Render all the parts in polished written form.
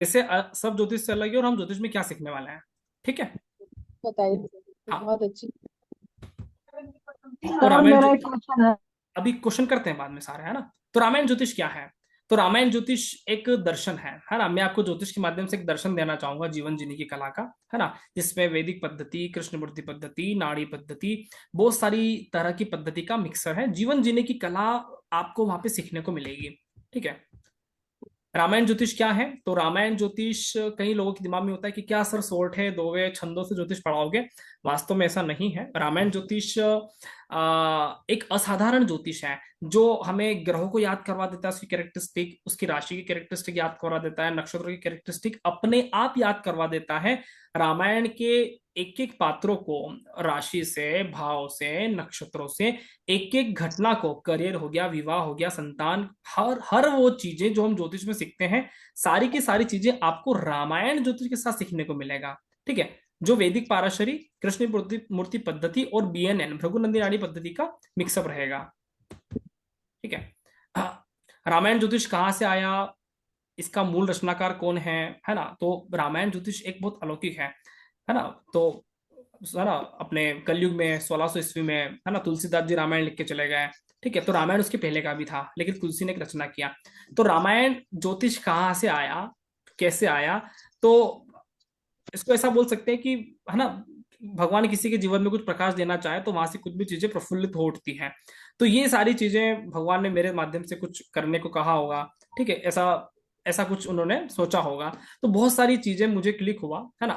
जैसे सब ज्योतिष से अलग है और हम ज्योतिष में क्या सीखने वाले हैं। ठीक है। बताइए। हाँ। बहुत अच्छी। तो सर रामायण मेरा एक क्वेश्चन है। अभी क्वेश्चन करते हैं बाद में सारे, है ना। तो रामायण ज्योतिष क्या है? तो रामायण ज्योतिष एक दर्शन है ना। मैं आपको ज्योतिष के माध्यम से एक दर्शन देना चाहूंगा जीवन जीने की कला का, है ना। जिसमें वैदिक पद्धति, कृष्णमूर्ति पद्धति, नाड़ी पद्धति, बहुत सारी तरह की पद्धति का मिक्सर है। जीवन जीने की कला आपको वहां पे सीखने को मिलेगी। ठीक है। रामायण ज्योतिष क्या है? तो रामायण ज्योतिष कई लोगों के दिमाग में होता है कि क्या सर सोरठ है दोगे छंदों से ज्योतिष पढ़ाओगे। वास्तव में ऐसा नहीं है। रामायण ज्योतिष एक असाधारण ज्योतिष है जो हमें ग्रहों को याद करवा देता है, उसकी कैरेक्टरिस्टिक, उसकी राशि की कैरेक्टरिस्टिक याद करवा देता है, नक्षत्रों की कैरेक्टरिस्टिक अपने आप याद करवा देता है। रामायण के एक एक पात्रों को राशि से, भाव से, नक्षत्रों से, एक एक घटना को, करियर हो गया, विवाह हो गया, संतान, हर हर वो चीजें जो हम ज्योतिष में सीखते हैं, सारी की सारी चीजें आपको रामायण ज्योतिष के साथ सीखने को मिलेगा। ठीक है। जो वैदिक पाराशरी, कृष्ण मूर्ति मूर्ति पद्धति और बीएनएन भृगुनंदी नाड़ी पद्धति का मिक्सअप रहेगा। ठीक है। हाँ, रामायण ज्योतिष कहाँ से आया, इसका मूल रचनाकार कौन है ना। तो रामायण ज्योतिष एक बहुत अलौकिक है ना। तो है ना, अपने कलयुग में 1600 ईस्वी में, है ना, तुलसीदास जी रामायण लिख के चले गए। ठीक है। तो रामायण उसके पहले का भी था, लेकिन तुलसी ने एक रचना किया। तो रामायण ज्योतिष कहाँ से आया, कैसे आया? तो इसको ऐसा बोल सकते हैं कि, है ना, भगवान किसी के जीवन में कुछ प्रकाश देना चाहे तो वहां से कुछ भी चीजें प्रफुल्लित हो उठती हैं। तो ये सारी चीजें भगवान ने मेरे माध्यम से कुछ करने को कहा होगा। ठीक है। ऐसा ऐसा कुछ उन्होंने सोचा होगा। तो बहुत सारी चीजें मुझे क्लिक हुआ, है ना।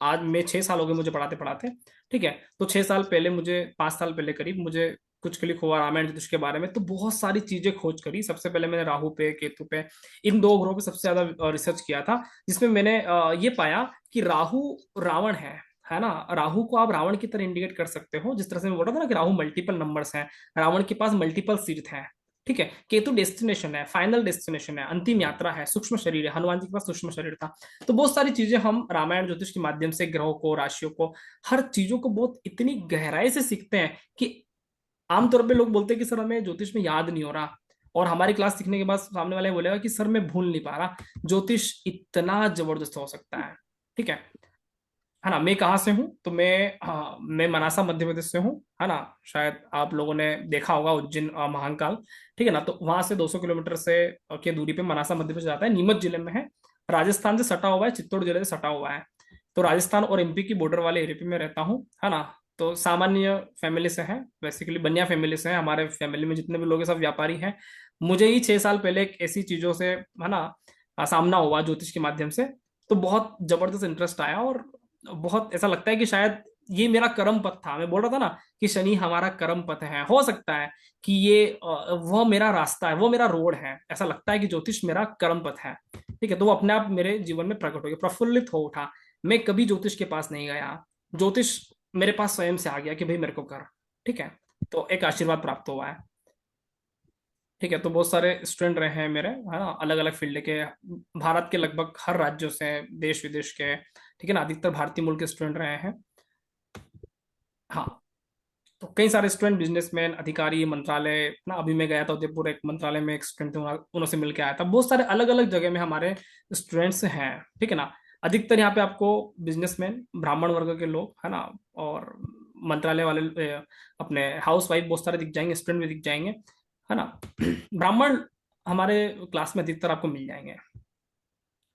आज मैं 6 साल हो गए मुझे पढ़ाते पढ़ाते। ठीक है। तो 6 साल पहले मुझे, 5 साल पहले करीब मुझे कुछ क्लिक हुआ रामायण ज्योतिष के बारे में। तो बहुत सारी चीजें खोज करी। सबसे पहले मैंने राहु पे, केतु पे, इन दो ग्रहों पे सबसे ज्यादा रिसर्च किया था। जिसमें मैंने ये पाया कि राहु रावण है ना। राहु को आप रावण की तरह इंडिकेट कर सकते हो, जिस तरह से मैं बोल रहा था ना कि राहु मल्टीपल नंबर्स हैं, रावण के पास मल्टीपल तीर्थ हैं। ठीक है। केतु डेस्टिनेशन है, फाइनल डेस्टिनेशन है, अंतिम यात्रा है, सूक्ष्म शरीर है, हनुमान जी के पास सूक्ष्म शरीर था। तो बहुत सारी चीजें हम रामायण ज्योतिष के माध्यम से ग्रहों को, राशियों को, हर चीजों को बहुत इतनी गहराई से सीखते हैं कि आमतौर पे लोग बोलते हैं कि सर हमें ज्योतिष में याद नहीं हो रहा। और हमारी क्लास सीखने के बाद सामने वाले बोलेगा कि सर मैं भूल नहीं पा रहा। ज्योतिष इतना जबरदस्त हो सकता है। ठीक है ना। मैं कहाँ से हूँ? तो मैं, हाँ, मैं मनासा मध्य प्रदेश से हूँ, है ना। शायद आप लोगों ने देखा होगा उज्जैन महाकाल। ठीक है ना। तो वहां से 200 किलोमीटर से के दूरी पे मनासा मध्य प्रदेश जाता है, नीमच जिले में है। राजस्थान से सटा हुआ है, चित्तौड़ जिले से सटा हुआ है। तो राजस्थान और एमपी की बॉर्डर वाले एरिया पे मैं रहता हूँ, है ना। तो सामान्य फैमिली से है, बेसिकली बनिया फैमिली से है। हमारे फैमिली में जितने भी लोग हैं सब व्यापारी हैं। मुझे ही 6 साल पहले एक ऐसी चीजों से, है ना, सामना हुआ ज्योतिष के माध्यम से। तो बहुत जबरदस्त इंटरेस्ट आया और बहुत ऐसा लगता है कि शायद ये मेरा कर्म पथ था। मैं बोल रहा था ना कि शनि हमारा कर्म पथ है, हो सकता है कि ये वो मेरा रास्ता है, वो मेरा रोड है। ऐसा लगता है कि ज्योतिष मेरा कर्म पथ है। ठीक है। तो वो अपने आप मेरे जीवन में प्रकट हो गया, प्रफुल्लित हो उठा। मैं कभी ज्योतिष के पास नहीं गया, ज्योतिष मेरे पास स्वयं से आ गया कि भाई मेरे को कर। ठीक है। तो एक आशीर्वाद प्राप्त हुआ है। ठीक है। तो बहुत सारे स्टूडेंट रहे हैं मेरे, है ना, अलग अलग फील्ड के, भारत के लगभग हर राज्यों से, देश विदेश के। ठीक है ना। अधिकतर भारतीय मूल के स्टूडेंट रहे हैं। हाँ। तो कई सारे स्टूडेंट, बिजनेसमैन, अधिकारी, मंत्रालय ना। अभी मैं गया था उदयपुर, एक मंत्रालय में एक स्टूडेंट थे, उनसे मिल के आया था। बहुत सारे अलग अलग जगह में हमारे स्टूडेंट्स हैं। ठीक है ना। अधिकतर यहाँ पे आपको बिजनेसमैन, ब्राह्मण वर्ग के लोग, है ना, और मंत्रालय वाले, अपने हाउस वाइफ बहुत सारे दिख जाएंगे, स्टूडेंट भी दिख जाएंगे, है ना। ब्राह्मण हमारे क्लास में अधिकतर आपको मिल जाएंगे।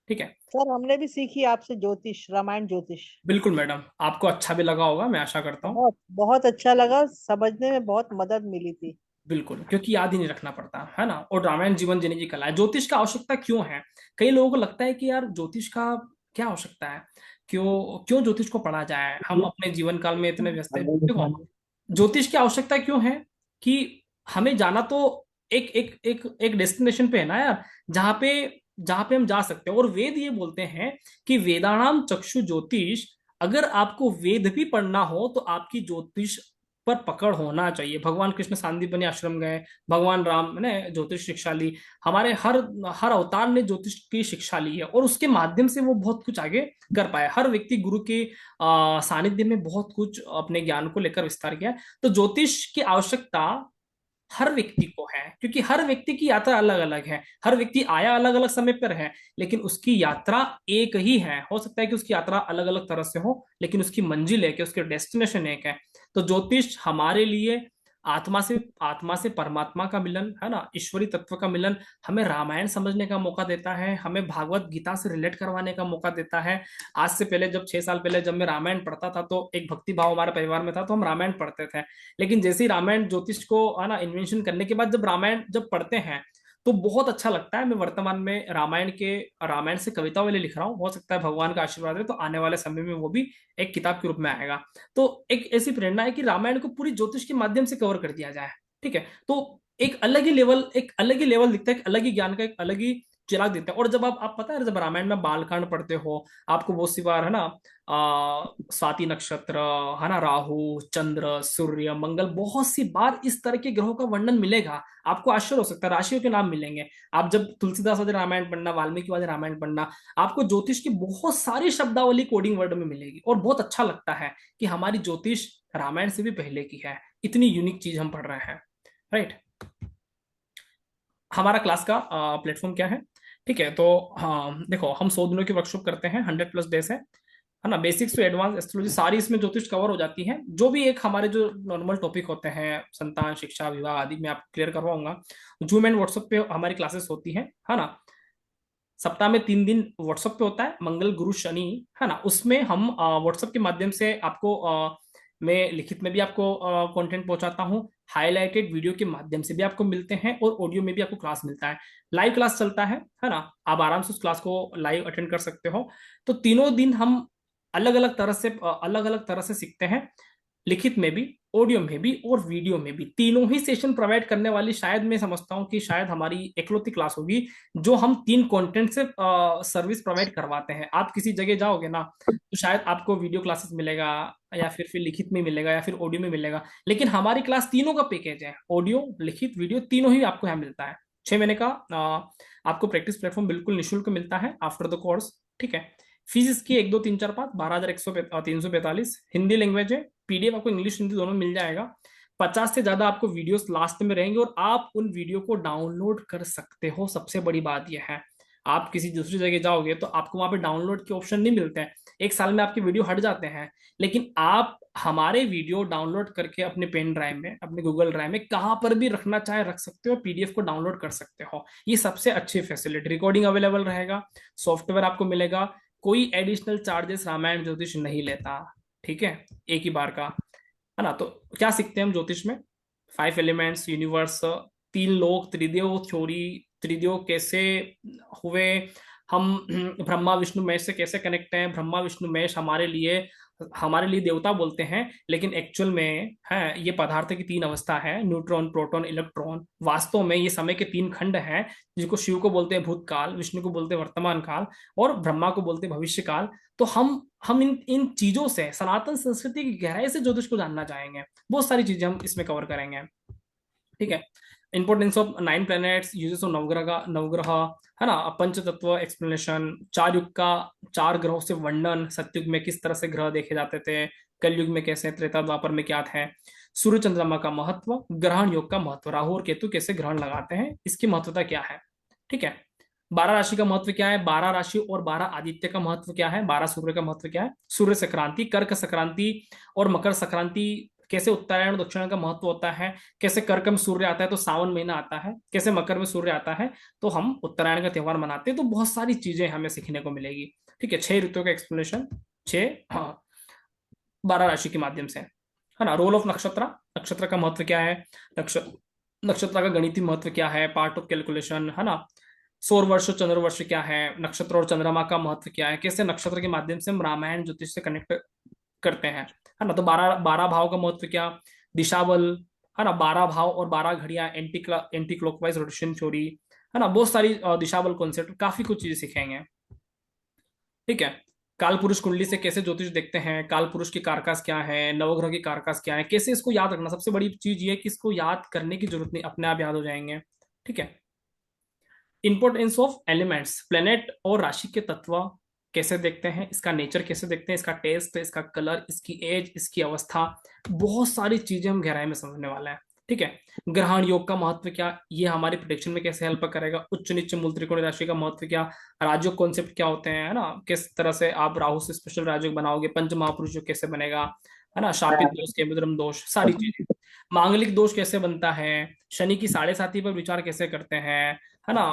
ठीक है। सर हमने भी सीखी आपसे ज्योतिष, रामायण ज्योतिष। बिल्कुल मैडम, आपको अच्छा भी लगा होगा, मैं आशा करता हूँ। बहुत बहुत अच्छा लगा, समझने में बहुत मदद मिली थी। बिल्कुल, क्योंकि याद ही नहीं रखना पड़ता, है ना। और रामायण जीवन जीने की कला है। ज्योतिष का आवश्यकता क्यों है? कई लोगों को लगता है कि यार ज्योतिष का क्या आवश्यकता है, क्यों क्यों ज्योतिष को पढ़ा जाए, हम अपने जीवन काल में इतने व्यस्त हैं। देखो, ज्योतिष की आवश्यकता क्यों है कि हमें जाना तो एक एक एक एक डेस्टिनेशन पे है ना यार, जहां पे हम जा सकते हैं। और वेद ये बोलते हैं कि वेदानाम चक्षु ज्योतिष। अगर आपको वेद भी पढ़ना हो तो आपकी ज्योतिष पर पकड़ होना चाहिए। भगवान कृष्ण सांदीपनि आश्रम गए, भगवान राम ने ज्योतिष शिक्षा ली, हमारे हर हर अवतार ने ज्योतिष की शिक्षा ली है, और उसके माध्यम से वो बहुत कुछ आगे कर पाए। हर व्यक्ति गुरु के सानिध्य में बहुत कुछ अपने ज्ञान को लेकर विस्तार किया है। तो ज्योतिष की आवश्यकता हर व्यक्ति को है, क्योंकि हर व्यक्ति की यात्रा अलग अलग है, हर व्यक्ति आया अलग अलग समय पर है, लेकिन उसकी यात्रा एक ही है। हो सकता है कि उसकी यात्रा अलग अलग तरह से हो, लेकिन उसकी मंजिल एक है, उसके डेस्टिनेशन एक है। तो ज्योतिष हमारे लिए आत्मा से परमात्मा का मिलन है ना, ईश्वरी तत्व का मिलन, हमें रामायण समझने का मौका देता है, हमें भागवत गीता से रिलेट करवाने का मौका देता है। आज से पहले, जब 6 साल पहले जब मैं रामायण पढ़ता था, तो एक भक्ति भाव हमारे परिवार में था, तो हम रामायण पढ़ते थे। लेकिन जैसे ही रामायण ज्योतिष को है ना इन्वेंशन करने के बाद, जब रामायण जब पढ़ते हैं, तो बहुत अच्छा लगता है। मैं वर्तमान में रामायण से कविता वाले लिख रहा हूँ, हो सकता है भगवान का आशीर्वाद है तो आने वाले समय में वो भी एक किताब के रूप में आएगा। तो एक ऐसी प्रेरणा है कि रामायण को पूरी ज्योतिष के माध्यम से कवर कर दिया जाए। ठीक है, तो एक अलग ही लेवल दिखता है, एक अलग ही ज्ञान का एक अलग ही चिराग दिखता है। और जब आप पता है, जब रामायण में बालकांड पढ़ते हो, आपको बहुत सी बार है ना स्वाति नक्षत्र, है ना, राहु, चंद्र, सूर्य, मंगल, बहुत सी बार इस तरह के ग्रहों का वर्णन मिलेगा। आपको आश्चर्य हो सकता है, राशियों के नाम मिलेंगे। आप जब तुलसीदास वाले रामायण पढ़ना, वाल्मीकि वाले रामायण पढ़ना, आपको ज्योतिष की बहुत सारी शब्दावली कोडिंग वर्ड में मिलेगी, और बहुत अच्छा लगता है कि हमारी ज्योतिष रामायण से भी पहले की है। इतनी यूनिक चीज हम पढ़ रहे हैं, राइट। हमारा क्लास का प्लेटफॉर्म क्या है? ठीक है, तो हाँ देखो, हम 100 दिनों की वर्कशॉप करते हैं, 100+ डेज है ना। बेसिक्स टू एडवांस एस्ट्रोलॉजी सारी इसमें ज्योतिष कवर हो जाती है। जो भी एक हमारे जो नॉर्मल टॉपिक होते हैं, संतान, शिक्षा, विवाह आदि, मैं आपको क्लियर करवाऊंगा। जूम एंड व्हाट्सएप पे हमारी क्लासेस होती हैं, है ना। सप्ताह में 3 दिन व्हाट्सएप पे होता है, मंगल, गुरु, शनि, है ना। उसमें हम व्हाट्सएप के माध्यम से आपको मैं लिखित में भी आपको कंटेंट पहुंचाता हूँ, हाईलाइटेड वीडियो के माध्यम से भी आपको मिलते हैं, और ऑडियो में भी आपको क्लास मिलता है। लाइव क्लास चलता है ना। आप आराम से उस क्लास को लाइव अटेंड कर सकते हो। तो तीनों दिन हम अलग अलग तरह से सीखते हैं, लिखित में भी, ऑडियो में भी, और वीडियो में भी। तीनों ही सेशन प्रोवाइड करने वाली, शायद मैं समझता हूँ कि शायद हमारी इकलौती क्लास होगी जो हम 3 कंटेंट से सर्विस प्रोवाइड करवाते हैं। आप किसी जगह जाओगे ना, तो शायद आपको वीडियो क्लासेस मिलेगा, या फिर लिखित में मिलेगा, या फिर ऑडियो में मिलेगा। लेकिन हमारी क्लास तीनों का पैकेज है, ऑडियो, लिखित, वीडियो, तीनों ही आपको यहाँ मिलता है। 6 महीने का आपको प्रैक्टिस प्लेटफॉर्म बिल्कुल निःशुल्क मिलता है आफ्टर द कोर्स। ठीक है, फीस इसकी 1 2 3 4 5 12,145, हिंदी लैंग्वेज है। पीडीएफ आपको इंग्लिश हिंदी दोनों मिल जाएगा। 50 से ज्यादा आपको वीडियोस लास्ट में रहेंगे, और आप उन वीडियो को डाउनलोड कर सकते हो। सबसे बड़ी बात यह है, आप किसी दूसरी जगह जाओगे तो आपको वहां पे डाउनलोड के ऑप्शन नहीं मिलते हैं। 1 साल में आपके वीडियो हट जाते हैं, लेकिन आप हमारे वीडियो डाउनलोड करके अपने पेन ड्राइव में, अपने गूगल ड्राइव में, कहां पर भी रखना चाहे रख सकते हो, पीडीएफ को डाउनलोड कर सकते हो। ये सबसे अच्छी फैसिलिटी। रिकॉर्डिंग अवेलेबल रहेगा, सॉफ्टवेयर आपको मिलेगा, कोई एडिशनल चार्जेस रामायण ज्योतिष नहीं लेता। ठीक है, एक ही बार का, है ना। तो क्या सीखते हैं हम ज्योतिष में? 5 एलिमेंट्स, यूनिवर्स, 3 लोक, त्रिदेव थ्योरी, त्रिदेव कैसे हुए, हम ब्रह्मा विष्णु महेश से कैसे कनेक्ट हैं। ब्रह्मा विष्णु महेश हमारे लिए देवता बोलते हैं, लेकिन एक्चुअल में है ये पदार्थ की 3 अवस्था है, न्यूट्रॉन, प्रोटॉन, इलेक्ट्रॉन। वास्तव में ये समय के 3 खंड हैं, जिनको शिव को बोलते हैं भूतकाल, विष्णु को बोलते हैं वर्तमान काल, और ब्रह्मा को बोलते हैं भविष्य काल। तो हम इन इन चीजों से, सनातन संस्कृति की गहराई से ज्योतिष को जानना चाहेंगे। बहुत सारी चीजें हम इसमें कवर करेंगे। ठीक है, importance of 9 planets, uses of नवग्रह, है ना, पंच तत्व एक्सप्लेनेशन, 4 युग का 4 ग्रहों से वर्णन, सतयुग में किस तरह से ग्रह देखे जाते थे, कलयुग में कैसे, त्रेता द्वापर में क्या है, सूर्य चंद्रमा का महत्व, ग्रहण योग का महत्व, राहु और केतु कैसे ग्रहण लगाते हैं, इसकी महत्वता क्या है। ठीक है, 12 राशि का महत्व क्या है, 12 राशि और 12 आदित्य का महत्व क्या है, 12 सूर्य का महत्व क्या है, सूर्य संक्रांति, कर्क संक्रांति और मकर संक्रांति, कैसे उत्तरायण और दक्षिणायन का महत्व होता है, कैसे कर्क में सूर्य आता है तो सावन महीना आता है, कैसे मकर में सूर्य आता है तो हम उत्तरायण का त्योहार मनाते हैं। तो बहुत सारी चीजें हमें सीखने को मिलेगी। ठीक है, 6 ऋतुओं का एक्सप्लेनेशन, छह, हाँ, 12 राशि के माध्यम से, है ना। रोल ऑफ नक्षत्र, नक्षत्र का महत्व क्या है, नक्षत्र नक्षत्र का गणितीय महत्व क्या है, पार्ट ऑफ कैलकुलेशन, है ना। सौर वर्ष और चंद्रवर्ष क्या है, नक्षत्र और चंद्रमा का महत्व क्या है, कैसे नक्षत्र के माध्यम से हम रामायण ज्योतिष से कनेक्ट करते हैं, है ना। तो 12 12 भाव का महत्व क्या, दिशाबल, है ना, 12 भाव और 12 घड़ियां, एंटी क्लॉकवाइज रोटेशन थ्योरी, है ना। बहुत सारी दिशाबल कॉन्सेप्ट, काफी कुछ चीजें सिखाएंगे। ठीक है, काल पुरुष कुंडली से कैसे ज्योतिष देखते हैं, काल पुरुष की कारकास क्या है, नवग्रह की कारकास क्या है, कैसे इसको याद रखना। सबसे बड़ी चीज ये है कि इसको याद करने की जरूरत नहीं, अपने आप याद हो जाएंगे। ठीक है, इंपोर्टेंस ऑफ एलिमेंट्स, प्लेनेट और राशि के तत्व कैसे देखते हैं, इसका नेचर कैसे देखते हैं, इसका टेस्ट, इसका कलर, इसकी एज, इसकी अवस्था, बहुत सारी चीजें हम गहराई में समझने वाले हैं। ठीक है। ग्रहण योग का महत्व क्या, ये हमारी प्रिडिक्शन में कैसे हेल्प करेगा, उच्च नीच मूल त्रिकोणीय राशि का महत्व क्या, राजयोग कॉन्सेप्ट क्या होते हैं, है ना, किस तरह से आप राहु से स्पेशल राजयोग बनाओगे, पंच महापुरुष योग कैसे बनेगा, है ना, शापित दोष के विद्रम दोष, सारी चीजें, मांगलिक दोष कैसे बनता है, शनि की साढ़े साथी पर विचार कैसे करते हैं, है ना,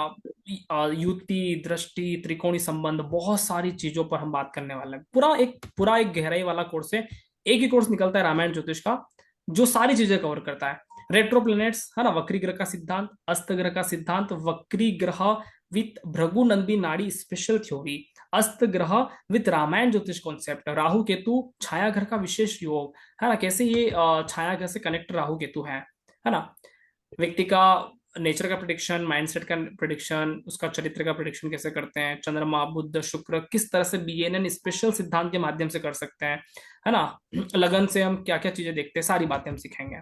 युति दृष्टि त्रिकोणी संबंध, बहुत सारी चीजों पर हम बात करने वाले हैं। पूरा एक गहराई वाला कोर्स है। एक ही कोर्स निकलता है रामायण ज्योतिष का, जो सारी चीजें कवर करता है। रेट्रो प्लैनेट्स, है ना, वक्री ग्रह का सिद्धांत, अस्त ग्रह का सिद्धांत, वक्री ग्रह विथ भृगु नंदी नाड़ी स्पेशल थ्योरी, अस्त ग्रह विथ रामायण ज्योतिष कॉन्सेप्ट, राहु केतु छाया ग्रह का विशेष योग, है ना, कैसे ये छाया ग्रह से कनेक्ट राहु केतु है ना, व्यक्ति का नेचर का प्रिडिक्शन, माइंडसेट का प्रिडिक्शन, उसका चरित्र का प्रिडिक्शन कैसे करते हैं, चंद्रमा बुध शुक्र किस तरह से बीएनएन स्पेशल सिद्धांत के माध्यम से कर सकते हैं, है ना, लगन से हम क्या क्या चीजें देखते हैं, सारी बातें हम सीखेंगे।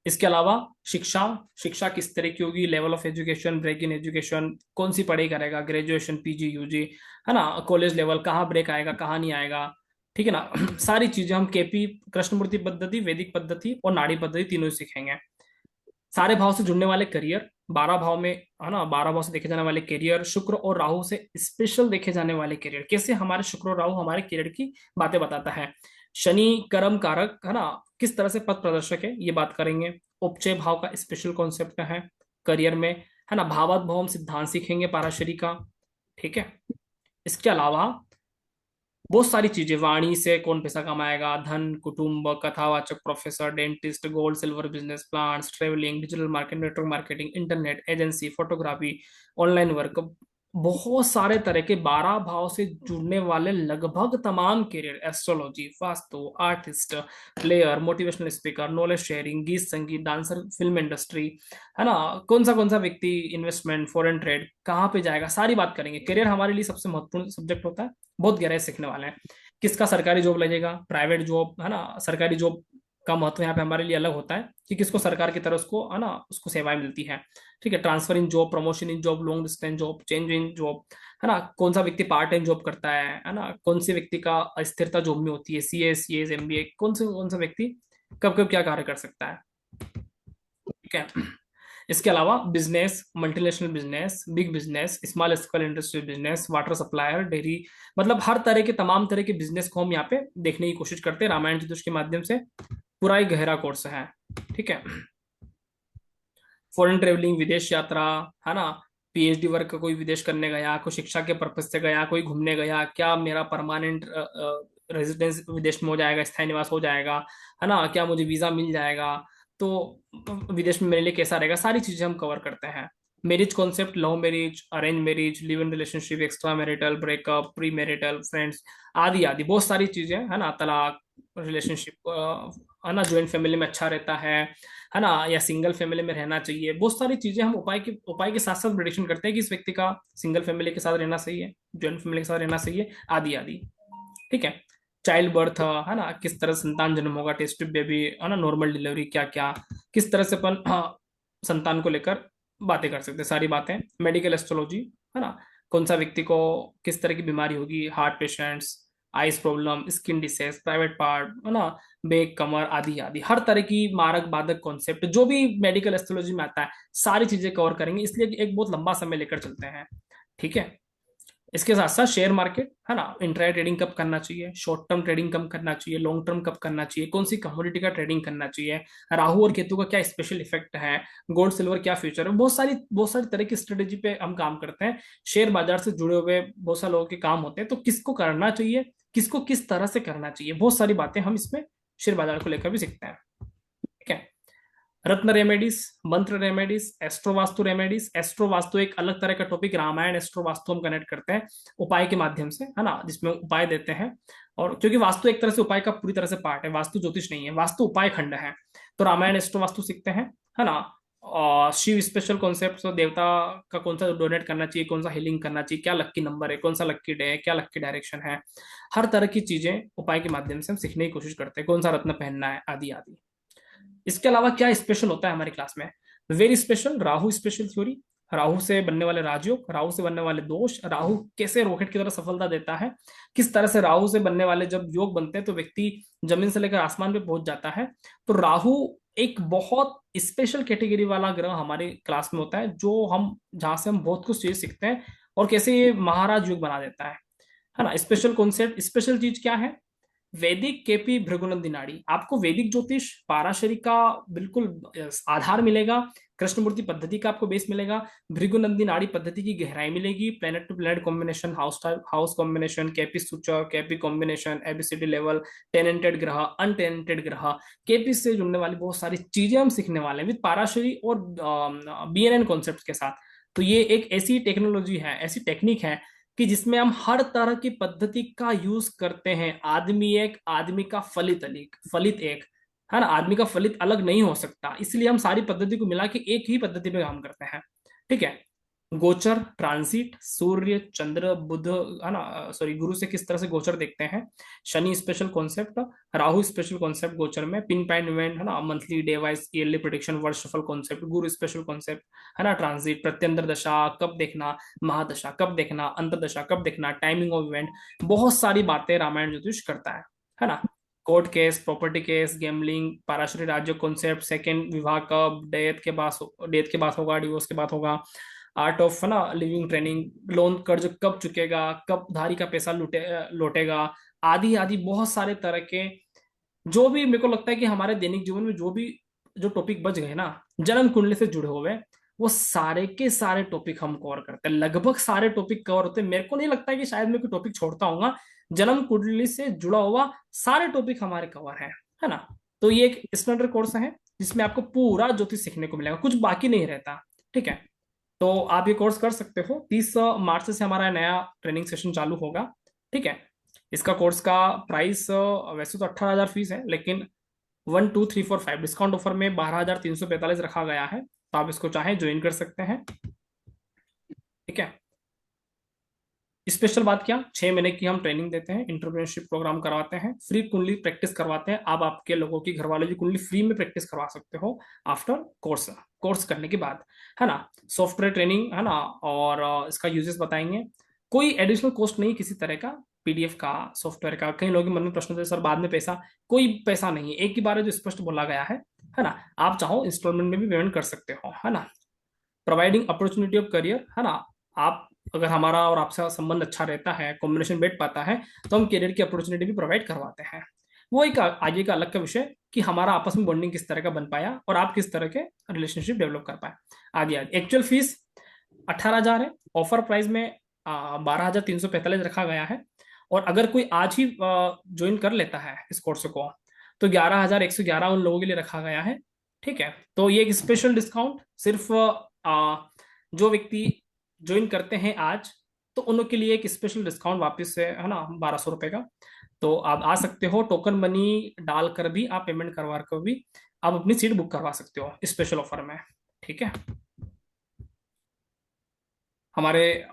इसके अलावा शिक्षा, शिक्षा किस तरह की होगी, level of education, break in education, कौन सी पढ़ाई करेगा, ग्रेजुएशन पीजी यूजी, है ना, कॉलेज लेवल कहाँ ब्रेक आएगा कहाँ नहीं आएगा, ठीक है ना। सारी चीजें हम केपी, कृष्णमूर्ति पद्धति, वैदिक पद्धति और नाड़ी पद्धति तीनों ही सीखेंगे। सारे भाव से जुड़ने वाले करियर, 12 भाव में, है ना, 12 भाव से देखे जाने वाले करियर, शुक्र और राहु से स्पेशल देखे जाने वाले करियर, कैसे हमारे शुक्र और राहु हमारे करियर की बातें बताता है। शनि कर्म कारक, है ना, किस तरह से पथ प्रदर्शक है, ये बात करेंगे। उपचय भाव का स्पेशल कॉन्सेप्ट है करियर में, है ना, भावात भौम सिद्धांत सीखेंगे पाराशरी का, ठीक है। इसके अलावा बहुत सारी चीजें, वाणी से कौन पैसा कमाएगा, धन, कुटुंब, कथावाचक, professor, dentist, gold silver business, plans, travelling, digital marketing, network marketing, internet, agency, photography, online work, बहुत सारे तरह के 12 भाव से जुड़ने वाले लगभग तमाम career, astrology, vastu, artist, player, motivational speaker, knowledge sharing, गीत संगीत, डांसर, फिल्म इंडस्ट्री, है ना, कौन सा व्यक्ति इन्वेस्टमेंट, फॉरेन ट्रेड कहाँ पे जाएगा, सारी बात करेंगे। करियर हमारे लिए सबसे महत्वपूर्ण सब्जेक्ट होता है, बहुत गहराई से सीखने वाले हैं। किसका सरकारी जॉब लगेगा, प्राइवेट जॉब, है ना, सरकारी जॉब का महत्व यहाँ पे हमारे लिए अलग होता है कि किसको सरकार की तरफ उसको, है ना, उसको सेवाएं मिलती है, ठीक है। Transfer in job, promotion in job, long distance job, change in job, है ना, कौन सा व्यक्ति पार्ट टाइम जॉब करता है ना, कौन से व्यक्ति का अस्थिरता जॉब में होती है, सीए एमबीए, कौन सा व्यक्ति कब कब क्या कार्य कर सकता है, ठीक है। इसके अलावा business, multinational business, big business, small scale industrial business, water supplier, dairy, मतलब हर तरह के, तमाम तरह के बिजनेस को हम यहाँ पे देखने की कोशिश करते हैं रामायण ज्योतिष के माध्यम से। पूरा एक गहरा कोर्स है, ठीक है। फॉरेन ट्रेवलिंग, विदेश यात्रा, है ना, पीएचडी वर्क का, कोई विदेश करने गया, कोई शिक्षा के पर्पज से गया, कोई घूमने गया, क्या मेरा परमानेंट रेजिडेंस विदेश में हो जाएगा, स्थायी निवास हो जाएगा, है ना, क्या मुझे वीजा मिल जाएगा, तो विदेश में मेरे लिए कैसा रहेगा, सारी चीजें हम कवर करते हैं। Marriage concept, love marriage, arrange marriage, live in relationship, extra marital, breakup, pre marital, friends, आदि आदि, बहुत सारी चीजें, है ना, तलाक, रिलेशनशिप, है ना, ज्वाइंट फैमिली में अच्छा रहता है ना, या सिंगल फैमिली में रहना चाहिए, बहुत सारी चीजें हम उपाय के साथ साथ प्रेडिक्शन करते हैं कि इस व्यक्ति का सिंगल फैमिली के साथ रहना सही है, ज्वाइंट फैमिली के साथ रहना सही है, आदि आदि, ठीक है। चाइल्ड बर्थ, है ना, किस तरह संतान जन्म होगा, टेस्ट बेबी, है ना, नॉर्मल डिलीवरी, क्या क्या, किस तरह से अपन संतान को लेकर बातें कर सकते हैं, सारी बातें। मेडिकल एस्ट्रोलॉजी, है ना, कौन सा व्यक्ति को किस तरह की बीमारी होगी, heart patients, ice problem, skin dishes, private part, है ना, बैक कमर, आदि आदि, हर तरह की मारक बाधक कॉन्सेप्ट जो भी मेडिकल एस्ट्रोलॉजी में आता है, सारी चीजें कवर करेंगे, इसलिए कि एक बहुत लंबा समय लेकर चलते हैं, ठीक है। इसके साथ साथ शेयर मार्केट, है ना, इंट्रा ट्रेडिंग कब करना चाहिए, शॉर्ट टर्म ट्रेडिंग कब करना चाहिए, लॉन्ग टर्म कब करना चाहिए, कौन सी कमोडिटी का ट्रेडिंग करना चाहिए, राहु और केतु का क्या स्पेशल इफेक्ट है, गोल्ड सिल्वर क्या फ्यूचर है, बहुत सारी तरह की स्ट्रेटेजी पे हम काम करते हैं। शेयर बाजार से जुड़े हुए बहुत सारे लोगों के काम होते हैं, तो किसको करना चाहिए, किसको किस तरह से करना चाहिए, बहुत सारी बातें हम इसमें शेयर बाजार को लेकर भी सीखते हैं, ठीक है। रत्न रेमेडीज, मंत्र remedies, astro vastu remedies, astro vastu एक अलग तरह का टॉपिक, रामायण एस्ट्रो वास्तु हम कनेक्ट करते हैं उपाय के माध्यम से, है ना, जिसमें उपाय देते हैं। और क्योंकि वास्तु एक तरह से उपाय का पूरी तरह से पार्ट है, वास्तु ज्योतिष नहीं है, वास्तु उपाय खंड है, तो रामायण एस्ट्रो वास्तु सीखते हैं, है ना। और शिव स्पेशल कॉन्सेप्ट, तो देवता का कौन सा डोनेट करना चाहिए, कौन सा हीलिंग करना चाहिए, क्या लक्की नंबर है, कौन सा लक्की डे है, क्या लक्की डायरेक्शन है, हर तरह की चीजें उपाय के माध्यम से हम सीखने की कोशिश करते हैं, कौन सा रत्न पहनना है, आदि आदि। इसके अलावा क्या स्पेशल होता है हमारी क्लास में, very special, Rahu special theory, Rahu से बनने वाले राजयोग, राहु से बनने वाले दोष, राहु कैसे रॉकेट की तरह सफलता देता है, किस तरह से राहु से बनने वाले जब योग बनते हैं तो व्यक्ति जमीन से लेकर आसमान पे पहुंच जाता है। तो राहु एक बहुत स्पेशल कैटेगरी वाला ग्रह हमारे क्लास में होता है, जो हम जहाँ से हम बहुत कुछ चीज सीखते हैं, और कैसे ये महाराज युग बना देता है ना। स्पेशल कॉन्सेप्ट, स्पेशल चीज क्या है? वैदिक केपी भृगुनंदी नाड़ी, आपको वैदिक ज्योतिष पाराशरी का बिल्कुल आधार मिलेगा, कृष्णमूर्ति पद्धति का आपको बेस मिलेगा, भृगुनंदी नाड़ी पद्धति की गहराई मिलेगी, planet to planet combination, house type house combination, KP सूचक, KP combination, A B C D level, tenanted ग्रह, अनटेनेंटेड ग्रह, केपी से जुड़ने वाली बहुत सारी चीजें हम सीखने वाले हैं विद पाराशरी और बीएनएन कॉन्सेप्ट के साथ। तो ये एक ऐसी टेक्नोलॉजी है, ऐसी टेक्निक है कि जिसमें हम हर तरह की पद्धति का यूज करते हैं। आदमी एक, आदमी का फलित अलिक, फलित एक, है ना, आदमी का फलित अलग नहीं हो सकता, इसलिए हम सारी पद्धति को मिला के एक ही पद्धति पे काम करते हैं। ठीक है। गोचर, ट्रांसिट, सूर्य, चंद्र, बुध, है ना, सॉरी, गुरु से किस तरह से गोचर देखते हैं, Shani special concept, Rahu special concept गोचर में, पिन पॉइंट इवेंट, है ना, monthly, day wise, yearly prediction, वर्षफल कॉन्सेप्ट, गुरु स्पेशल कॉन्सेप्ट, है ना, ट्रांसिट, प्रत्यंतर दशा कब देखना, महादशा कब देखना, अंतरदशा कब देखना, टाइमिंग ऑफ इवेंट, बहुत सारी बातें रामायण ज्योतिष करता है ना। Court case, property case, gambling, Parashari राज्य कॉन्सेप्ट, सेकंड विवाह कब, डेथ के बाद होगा, डिवोर्स के बाद होगा, आर्ट ऑफ, है ना, लिविंग ट्रेनिंग, लोन कर्ज कब चुकेगा, कब धारी का पैसा लौटेगा, आदि आदि बहुत सारे तरह के, जो भी मेरे को लगता है कि हमारे दैनिक जीवन में जो भी जो टॉपिक बच गए ना, जन्म कुंडली से जुड़े हुए, वो सारे के सारे टॉपिक हम कवर करते हैं, लगभग सारे टॉपिक कवर होते हैं। मेरे को नहीं लगता है कि शायद मैं कोई टॉपिक छोड़ता हूँ, जन्म कुंडली से जुड़ा हुआ सारे टॉपिक हमारे कवर है ना। तो ये एक स्टैंडर्ड कोर्स है जिसमें आपको पूरा ज्योतिष सीखने को मिलेगा, कुछ बाकी नहीं रहता। ठीक है। तो आप ये कोर्स कर सकते हो। 30 मार्च से हमारा नया ट्रेनिंग सेशन चालू होगा। ठीक है। इसका कोर्स का प्राइस वैसे तो 18,000 फीस है, लेकिन 1 2 3 4 5 डिस्काउंट ऑफर में 12,345 रखा गया है, तो आप इसको चाहें ज्वाइन कर सकते हैं। ठीक है। स्पेशल बात क्या, 6 महीने की हम ट्रेनिंग देते हैं, इंटरप्रेन्योरशिप प्रोग्राम करवाते हैं, फ्री कुंडली प्रैक्टिस करवाते हैं, आप आपके लोगों की घर वालों की कुंडली फ्री में प्रैक्टिस करवा सकते हो आफ्टर कोर्स, कोर्स करने के बाद, है ना। सॉफ्टवेयर ट्रेनिंग, है ना, और इसका यूजेस बताएंगे। कोई एडिशनल कॉस्ट नहीं किसी तरह का, पीडीएफ का, सॉफ्टवेयर का। कई लोगों के मन में प्रश्न थे, सर बाद में पैसा, कोई पैसा नहीं है, एक ही बार है जो स्पष्ट बोला गया है ना। आप चाहो इंस्टॉलमेंट में भी पेमेंट कर सकते हो, है ना। प्रोवाइडिंग अपॉर्चुनिटी ऑफ करियर, है ना। आप, अगर हमारा और आपका संबंध अच्छा रहता है, कॉम्बिनेशन बैठ पाता है, तो हम करियर की अपॉर्चुनिटी भी प्रोवाइड करवाते हैं। वो एक आगे का अलग का विषय कि हमारा आपस में बॉन्डिंग किस तरह का बन पाया और आप किस तरह के रिलेशनशिप डेवलप कर पाए। आगे आगे एक्चुअल फीस 18,000 है, ऑफर प्राइस में 12,345 रखा गया है। और अगर कोई आज ही ज्वाइन कर लेता है इस कोर्स को, तो 11,111 उन लोगों के लिए रखा गया है। ठीक है। तो ये एक स्पेशल डिस्काउंट सिर्फ जो व्यक्ति ज्वाइन करते हैं आज, तो उनके लिए एक स्पेशल डिस्काउंट वापस से, है ना, 1,200 रुपए का। तो आप आ सकते हो, टोकन मनी डालकर भी आप पेमेंट करवा कर भी आप अपनी सीट बुक करवा सकते हो स्पेशल ऑफर में। ठीक है। हमारे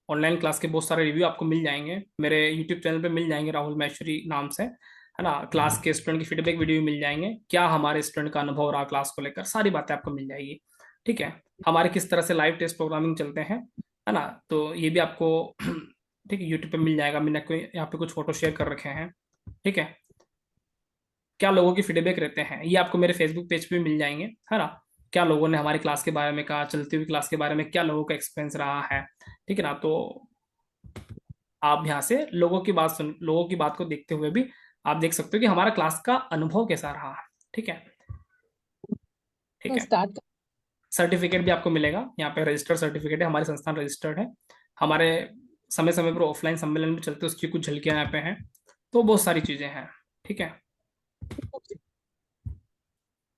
ऑनलाइन क्लास के बहुत सारे रिव्यू आपको मिल जाएंगे, मेरे यूट्यूब चैनल पे मिल जाएंगे, राहुल महेश्वरी नाम से, है ना। क्लास के स्टूडेंट की फीडबैक वीडियो मिल जाएंगे, क्या हमारे स्टूडेंट का अनुभव रहा क्लास को लेकर, सारी बातें आपको मिल जाएगी। ठीक है। हमारे किस तरह से लाइव टेस्ट प्रोग्रामिंग चलते हैं, है ना, तो ये भी आपको ठीक है यूट्यूब पे मिल जाएगा। मैंने कोई यहाँ पे कुछ फोटो शेयर कर रखे हैं। ठीक है। क्या लोगों की फीडबैक रहते हैं, ये आपको मेरे फेसबुक पेज पे मिल जाएंगे, है ना। क्या लोगों ने हमारी क्लास के बारे में कहा, चलती हुई क्लास के बारे में क्या लोगों का एक्सपीरियंस रहा है। ठीक है ना। तो आप यहाँ से लोगों की बात को देखते हुए भी आप देख सकते हो कि हमारा क्लास का अनुभव कैसा रहा। ठीक है। ठीक है। स्टार्ट। सर्टिफिकेट भी आपको मिलेगा, यहाँ पे रजिस्टर्ड सर्टिफिकेट है, हमारे संस्थान रजिस्टर्ड है। हमारे समय समय पर ऑफलाइन सम्मेलन भी चलते हैं, उसकी कुछ झलकियां यहाँ पे हैं। तो बहुत सारी चीजें हैं। ठीक है।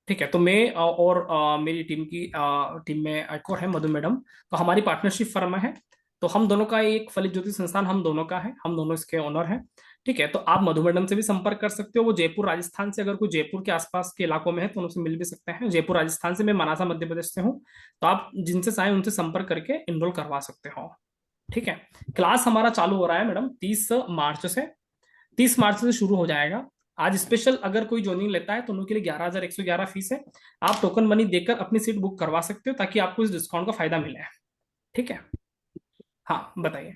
ठीक है। तो मैं और मेरी टीम में एक और है, मधु मैडम। तो हमारी पार्टनरशिप फर्म है। तो हम दोनों का एक फलित ज्योति संस्थान हम दोनों का है, हम दोनों इसके ओनर हैं। ठीक है। तो आप मधु मैडम से भी संपर्क कर सकते हो, वो जयपुर राजस्थान से, अगर कोई जयपुर के आसपास के इलाकों में है तो उनसे मिल भी सकते हैं। जयपुर राजस्थान से, मैं मानासा मध्य प्रदेश से हूँ। तो आप जिनसे चाहें उनसे संपर्क करके इनरोल करवा सकते हो। ठीक है। क्लास हमारा चालू हो रहा है मैडम 30 मार्च से, 30 मार्च से शुरू हो जाएगा। आज स्पेशल अगर कोई ज्वाइनिंग लेता है तो उनके लिए 11,111 फीस है। आप टोकन मनी देकर अपनी सीट बुक करवा सकते हो ताकि आपको इस डिस्काउंट का फायदा मिले। ठीक है। हाँ बताइए।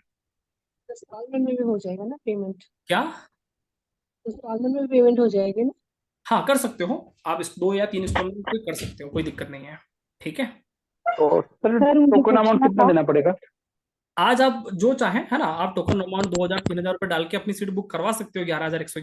इंस्टॉलमेंट में भी हो जाएगा ना पेमेंट? क्या? इंस्टॉलमेंट में भी पेमेंट हो जाएगी ना? हाँ कर सकते हो आप, इस 2 या 3 इंस्टॉलमेंट कोई कर सकते हो, कोई दिक्कत नहीं है। ठीक है। तो सर सर मुझे टोकन अमाउंट पूछना कितना था। देना पड़ेगा? आज आप जो चाहें, है ना, आप टोकन अमाउंट 2,000 3,000 रुपये डाल के अपनी सीट बुक करवा सकते हो 11,111